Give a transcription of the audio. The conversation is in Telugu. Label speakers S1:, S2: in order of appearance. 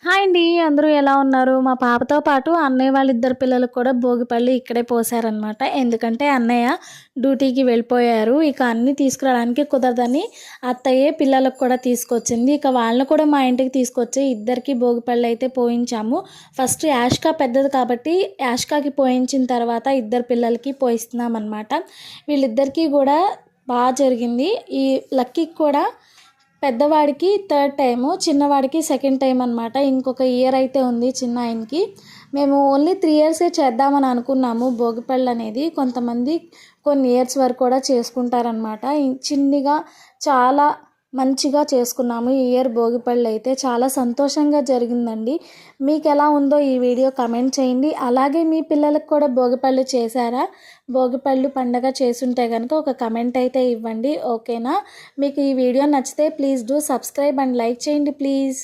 S1: హాయ్ అండి. అందరూ ఎలా ఉన్నారు? మా పాపతో పాటు అన్నయ్య వాళ్ళిద్దరు పిల్లలకు కూడా భోగిపళ్ళు ఇక్కడే పోసారనమాట. ఎందుకంటే అన్నయ్య డ్యూటీకి వెళ్ళిపోయారు. ఇక అన్నీ తీసుకురావడానికి కుదరదని అత్తయ్యే పిల్లలకు కూడా తీసుకొచ్చింది. ఇక వాళ్ళని కూడా మా ఇంటికి తీసుకొచ్చి ఇద్దరికి భోగిపళ్ళు అయితే పోయించాము. ఫస్ట్ యాష్కా పెద్దది కాబట్టి యాష్కాకి పోయించిన తర్వాత ఇద్దరు పిల్లలకి పోయిస్తున్నామన్నమాట. వీళ్ళిద్దరికీ కూడా బాగా జరిగింది. ఈ లక్కీకి కూడా పెద్దవాడికి థర్డ్ టైము, చిన్నవాడికి సెకండ్ టైం అనమాట. ఇంకొక ఇయర్ అయితే ఉంది చిన్న ఆయనకి. మేము ఓన్లీ 3 ఇయర్సే చేద్దామని అనుకున్నాము భోగిపళ్ళు అనేది. కొంతమంది కొన్ని ఇయర్స్ వరకు కూడా చేసుకుంటారనమాట. చిన్నగా చాలా మంచిగా చేసుకున్నాము ఈ ఇయర్ భోగిపళ్ళు అయితే. చాలా సంతోషంగా జరిగిందండి. మీకు ఎలా ఉందో ఈ వీడియో కమెంట్ చేయండి. అలాగే మీ పిల్లలకు కూడా భోగిపళ్ళు చేశారా? భోగిపళ్ళు పండగ చేసుంటే కనుక ఒక కమెంట్ అయితే ఇవ్వండి. ఓకేనా? మీకు ఈ వీడియో నచ్చితే please do subscribe and like చేయండి ప్లీజ్.